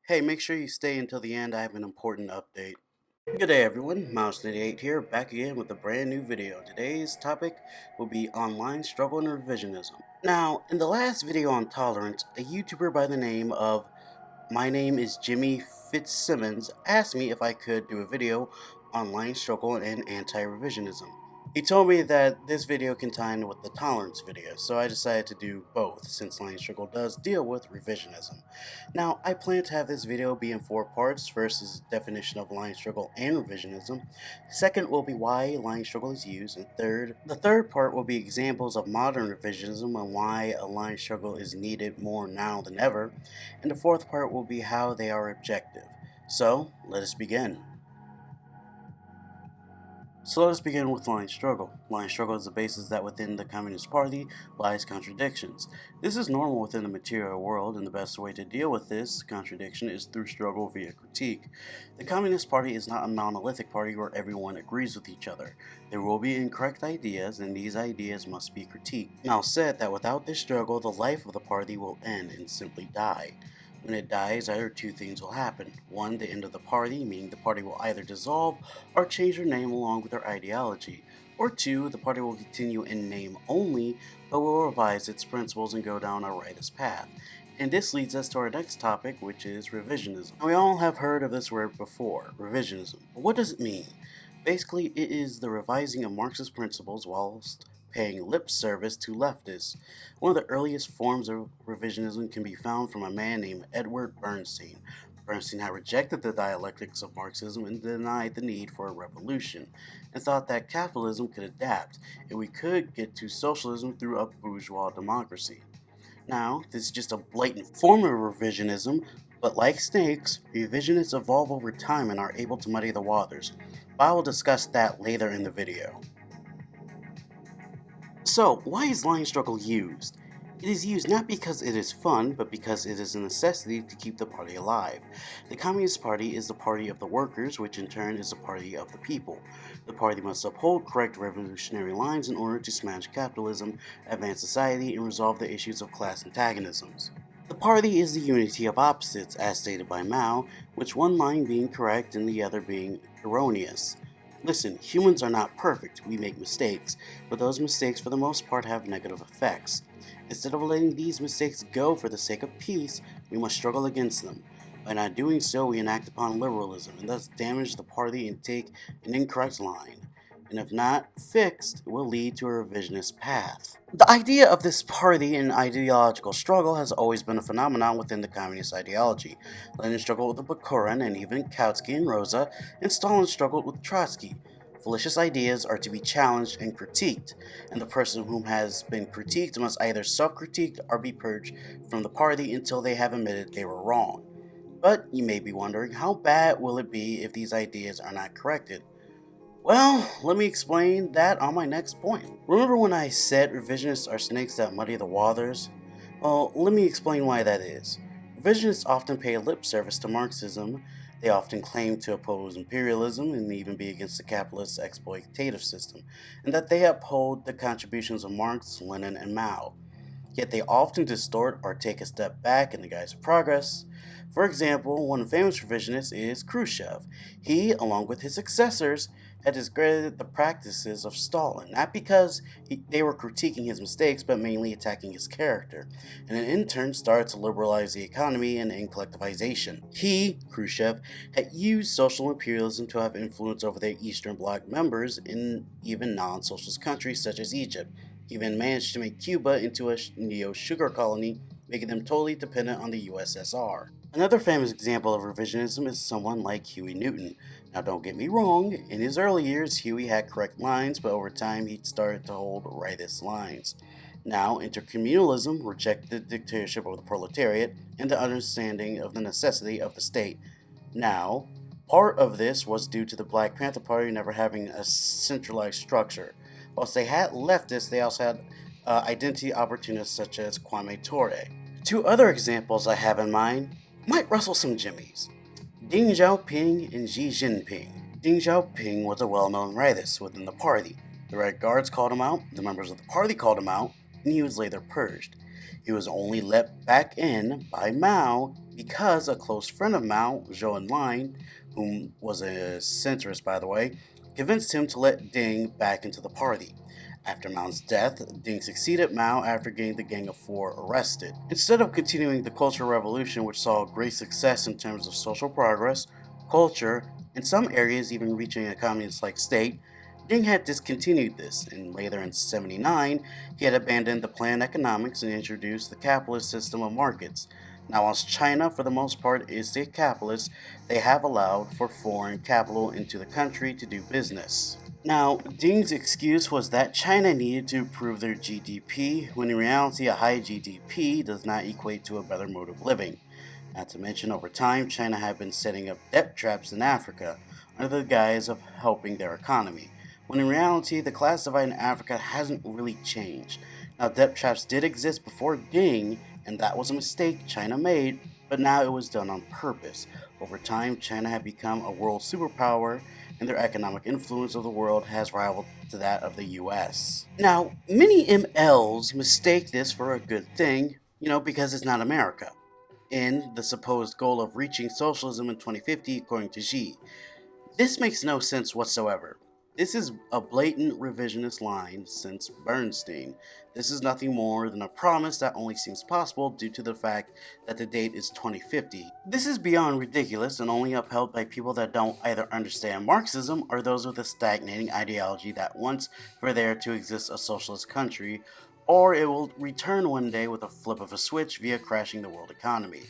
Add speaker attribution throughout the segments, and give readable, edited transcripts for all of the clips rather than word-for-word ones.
Speaker 1: Hey, make sure you stay until the end. I have an important update. Good day, everyone. Mouse88 here, back again with a brand new video. Today's topic will be online struggle and revisionism. Now, in the last video on tolerance, a YouTuber by the name of My Name is Jimmy Fitzsimmons asked me if I could do a video on line struggle and anti-revisionism. He told me that this video can tie in with the tolerance video, so I decided to do both since line struggle does deal with revisionism. Now, I plan to have this video be in 4 parts. First is definition of line struggle and revisionism. Second will be why line struggle is used, and the third part will be examples of modern revisionism and why a line struggle is needed more now than ever. And the fourth part will be how they are objective. So, let us begin. So let us begin with line struggle. Line struggle is the basis that within the Communist Party lies contradictions. This is normal within the material world, and the best way to deal with this contradiction is through struggle via critique. The Communist Party is not a monolithic party where everyone agrees with each other. There will be incorrect ideas, and these ideas must be critiqued. Now said that without this struggle, the life of the party will end and simply die. When it dies, either two things will happen. One, the end of the party, meaning the party will either dissolve or change their name along with their ideology. Or two, the party will continue in name only, but will revise its principles and go down a rightist path. And this leads us to our next topic, which is revisionism. Now, we all have heard of this word before, revisionism. But what does it mean? Basically, it is the revising of Marxist principles whilst paying lip service to leftists. One of the earliest forms of revisionism can be found from a man named Edward Bernstein. Bernstein had rejected the dialectics of Marxism and denied the need for a revolution, and thought that capitalism could adapt, and we could get to socialism through a bourgeois democracy. Now, this is just a blatant form of revisionism, but like snakes, revisionists evolve over time and are able to muddy the waters. But I will discuss that later in the video. So, why is line struggle used? It is used not because it is fun, but because it is a necessity to keep the party alive. The Communist Party is the party of the workers, which in turn is the party of the people. The party must uphold correct revolutionary lines in order to smash capitalism, advance society, and resolve the issues of class antagonisms. The party is the unity of opposites, as stated by Mao, which one line being correct and the other being erroneous. Listen, humans are not perfect, we make mistakes, but those mistakes for the most part have negative effects. Instead of letting these mistakes go for the sake of peace, we must struggle against them. By not doing so, we enact upon liberalism and thus damage the party and take an incorrect line. And if not fixed, it will lead to a revisionist path. The idea of this party and ideological struggle has always been a phenomenon within the communist ideology. Lenin struggled with the Bakurin and even Kautsky and Rosa, and Stalin struggled with Trotsky. Fallacious ideas are to be challenged and critiqued, and the person whom has been critiqued must either self-critique or be purged from the party until they have admitted they were wrong. But you may be wondering, how bad will it be if these ideas are not corrected? Well, let me explain that on my next point. Remember when I said revisionists are snakes that muddy the waters? Well, let me explain why that is. Revisionists often pay lip service to Marxism. They often claim to oppose imperialism and even be against the capitalist exploitative system, and that they uphold the contributions of Marx, Lenin, and Mao. Yet they often distort or take a step back in the guise of progress. For example, one famous revisionist is Khrushchev. He, along with his successors, had discredited the practices of Stalin, not because they were critiquing his mistakes, but mainly attacking his character, and in turn started to liberalize the economy and end collectivization. He, Khrushchev, had used social imperialism to have influence over the Eastern Bloc members in even non-socialist countries such as Egypt. He even managed to make Cuba into a neo-sugar colony, making them totally dependent on the USSR. Another famous example of revisionism is someone like Huey Newton. Now don't get me wrong, in his early years Huey had correct lines, but over time he started to hold rightist lines. Now, intercommunalism rejected the dictatorship of the proletariat and the understanding of the necessity of the state. Now, part of this was due to the Black Panther Party never having a centralized structure. Whilst they had leftists, they also had identity opportunists such as Kwame Ture. Two other examples I have in mind might rustle some jimmies. Deng Xiaoping and Xi Jinping. Deng Xiaoping was a well-known rightist within the party. The Red Guards called him out, the members of the party called him out, and he was later purged. He was only let back in by Mao because a close friend of Mao, Zhou Enlai, whom was a centrist by the way, convinced him to let Deng back into the party. After Mao's death, Deng succeeded Mao after getting the Gang of Four arrested. Instead of continuing the Cultural Revolution, which saw great success in terms of social progress, culture, in some areas even reaching a communist-like state, Deng had discontinued this, and later in 79, he had abandoned the planned economics and introduced the capitalist system of markets. Now, whilst China, for the most part, is a capitalist, they have allowed for foreign capital into the country to do business. Now, Deng's excuse was that China needed to improve their GDP, when in reality, a high GDP does not equate to a better mode of living. Not to mention, over time, China had been setting up debt traps in Africa under the guise of helping their economy, when in reality, the class divide in Africa hasn't really changed. Now, debt traps did exist before Deng, and that was a mistake China made, but now it was done on purpose. Over time, China had become a world superpower, and their economic influence of the world has rivaled to that of the US. Now, many MLs mistake this for a good thing, because it's not America in the supposed goal of reaching socialism in 2050, according to Xi. This makes no sense whatsoever. This is a blatant revisionist line since Bernstein. This is nothing more than a promise that only seems possible due to the fact that the date is 2050. This is beyond ridiculous and only upheld by people that don't either understand Marxism or those with a stagnating ideology that wants for there to exist a socialist country, or it will return one day with a flip of a switch via crashing the world economy.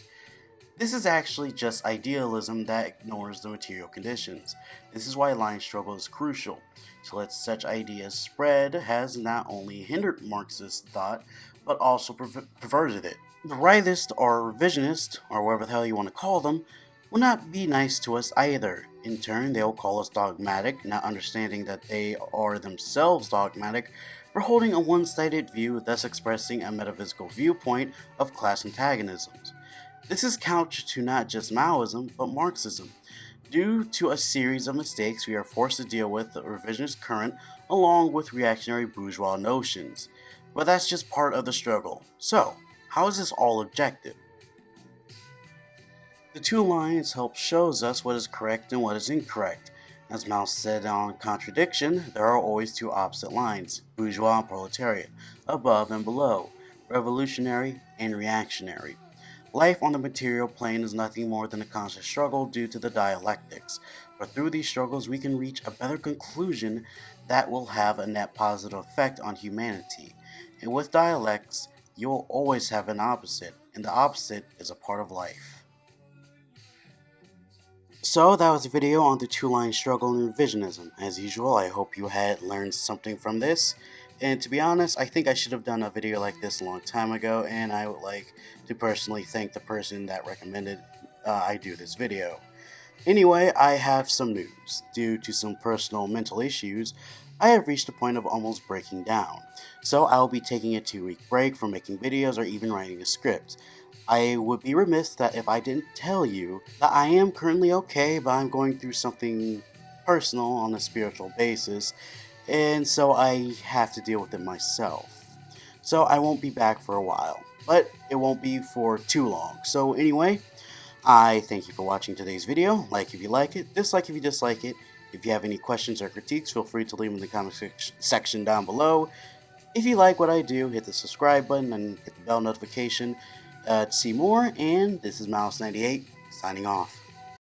Speaker 1: This is actually just idealism that ignores the material conditions. This is why line struggle is crucial. To let such ideas spread has not only hindered Marxist thought, but also perverted it. The rightists or revisionists, or whatever the hell you want to call them, will not be nice to us either. In turn, they will call us dogmatic, not understanding that they are themselves dogmatic for holding a one-sided view, thus expressing a metaphysical viewpoint of class antagonisms. This is counter to not just Maoism, but Marxism. Due to a series of mistakes, we are forced to deal with the revisionist current along with reactionary bourgeois notions. But that's just part of the struggle. So, how is this all objective? The two lines help shows us what is correct and what is incorrect. As Mao said on Contradiction, there are always two opposite lines, bourgeois and proletariat, above and below, revolutionary and reactionary. Life on the material plane is nothing more than a conscious struggle due to the dialectics, but through these struggles we can reach a better conclusion that will have a net positive effect on humanity. And with dialectics, you will always have an opposite, and the opposite is a part of life. So that was a video on the two-line struggle in revisionism. As usual, I hope you had learned something from this. And to be honest, I think I should have done a video like this a long time ago, and I would like to personally thank the person that recommended I do this video. Anyway, I have some news. Due to some personal mental issues, I have reached a point of almost breaking down. So I will be taking a 2-week break from making videos or even writing a script. I would be remiss that if I didn't tell you that I am currently okay, but I'm going through something personal on a spiritual basis, and so I have to deal with it myself. So I won't be back for a while, but it won't be for too long. So anyway, I thank you for watching today's video. Like if you like it, dislike if you dislike it. If you have any questions or critiques, feel free to leave them in the comment section down below. If you like what I do, hit the subscribe button and hit the bell notification to see more. And this is Mouse98 signing off.